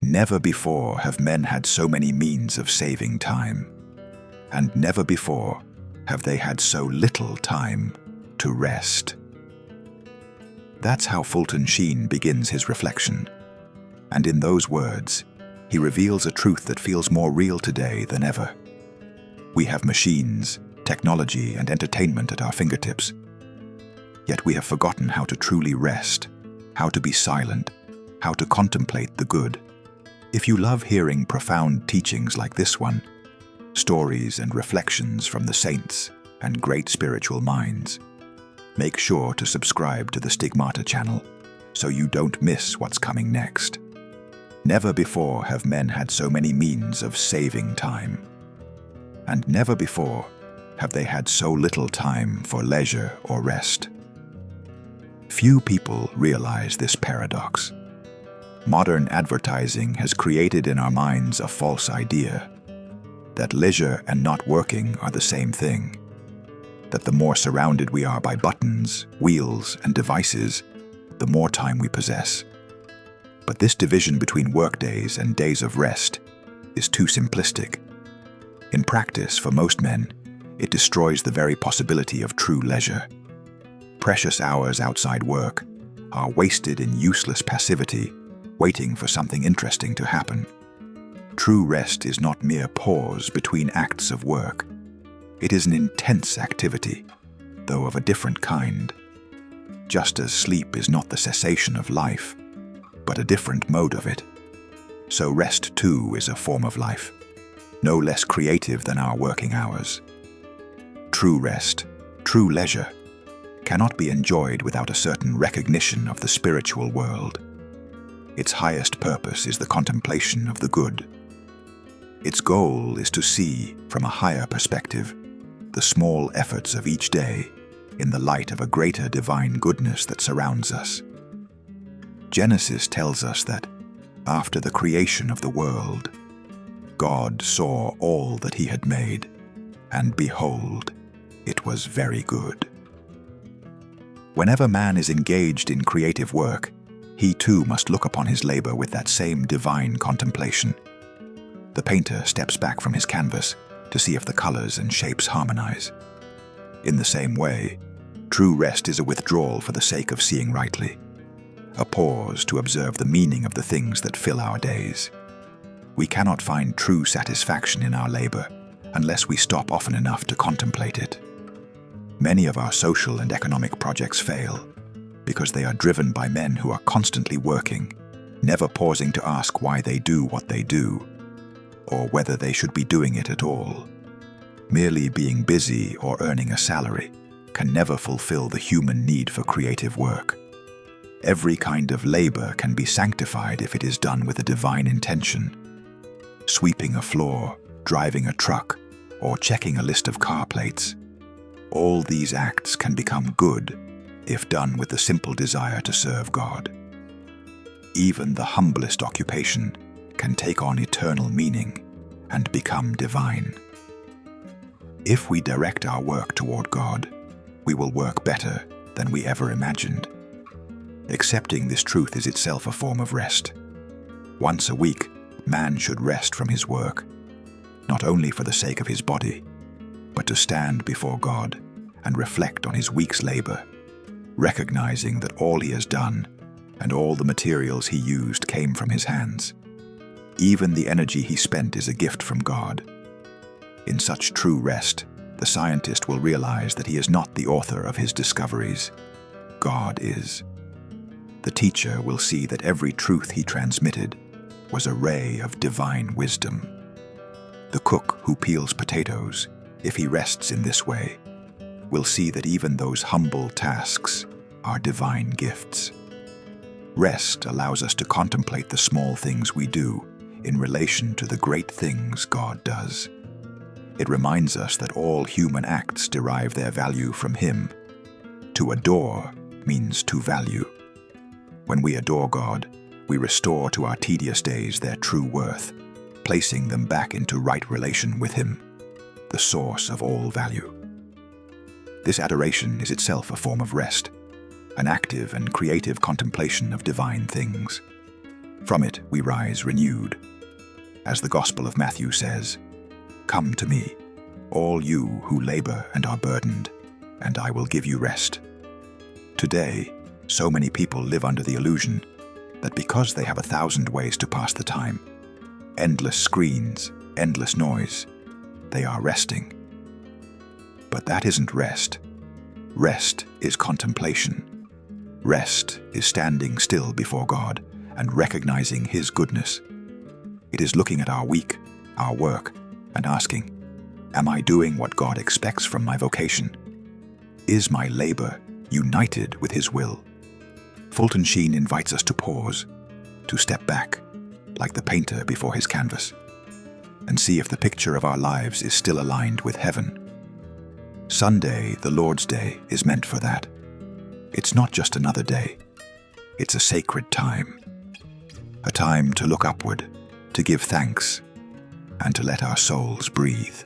Never before have men had so many means of saving time, and never before have they had so little time to rest. That's how Fulton Sheen begins his reflection, and in those words, he reveals a truth that feels more real today than ever. We have machines, technology, and entertainment at our fingertips, yet we have forgotten how to truly rest, how to be silent, how to contemplate the good. If you love hearing profound teachings like this one, stories and reflections from the saints and great spiritual minds, make sure to subscribe to the Stigmata channel so you don't miss what's coming next. Never before have men had so many means of saving time, and never before have they had so little time for leisure or rest. Few people realize this paradox. Modern advertising has created in our minds a false idea that leisure and not working are the same thing, that the more surrounded we are by buttons, wheels, and devices, the more time we possess. But this division between workdays and days of rest is too simplistic. In practice, for most men, it destroys the very possibility of true leisure. Precious hours outside work are wasted in useless passivity, waiting for something interesting to happen. True rest is not mere pause between acts of work. It is an intense activity, though of a different kind. Just as sleep is not the cessation of life, but a different mode of it, so rest too is a form of life, no less creative than our working hours. True rest, true leisure, cannot be enjoyed without a certain recognition of the spiritual world. Its highest purpose is the contemplation of the good. Its goal is to see, from a higher perspective, the small efforts of each day in the light of a greater divine goodness that surrounds us. Genesis tells us that, after the creation of the world, God saw all that he had made, and behold, it was very good. Whenever man is engaged in creative work, he too must look upon his labor with that same divine contemplation. The painter steps back from his canvas to see if the colors and shapes harmonize. In the same way, true rest is a withdrawal for the sake of seeing rightly, a pause to observe the meaning of the things that fill our days. We cannot find true satisfaction in our labor unless we stop often enough to contemplate it. Many of our social and economic projects fail because they are driven by men who are constantly working, never pausing to ask why they do what they do, or whether they should be doing it at all. Merely being busy or earning a salary can never fulfill the human need for creative work. Every kind of labor can be sanctified if it is done with a divine intention. Sweeping a floor, driving a truck, or checking a list of car plates. All these acts can become good if done with the simple desire to serve God. Even the humblest occupation can take on eternal meaning and become divine. If we direct our work toward God, we will work better than we ever imagined. Accepting this truth is itself a form of rest. Once a week, man should rest from his work, not only for the sake of his body, but to stand before God and reflect on his week's labor, recognizing that all he has done and all the materials he used came from his hands. Even the energy he spent is a gift from God. In such true rest, the scientist will realize that he is not the author of his discoveries. God is. The teacher will see that every truth he transmitted was a ray of divine wisdom. The cook who peels potatoes, if he rests in this way, will see that even those humble tasks are divine gifts. Rest allows us to contemplate the small things we do in relation to the great things God does. It reminds us that all human acts derive their value from Him. To adore means to value. When we adore God, we restore to our tedious days their true worth, placing them back into right relation with Him, the source of all value. This adoration is itself a form of rest, an active and creative contemplation of divine things. From it we rise renewed. As the Gospel of Matthew says, "Come to me, all you who labor and are burdened, and I will give you rest." Today, so many people live under the illusion that because they have 1,000 ways to pass the time, endless screens, endless noise, they are resting. But that isn't rest. Rest is contemplation. Rest is standing still before God and recognizing His goodness. It is looking at our week, our work, and asking, am I doing what God expects from my vocation? Is my labor united with His will? Fulton Sheen invites us to pause, to step back, like the painter before his canvas, and see if the picture of our lives is still aligned with heaven. Sunday, the Lord's Day, is meant for that. It's not just another day. It's a sacred time. A time to look upward, to give thanks, and to let our souls breathe.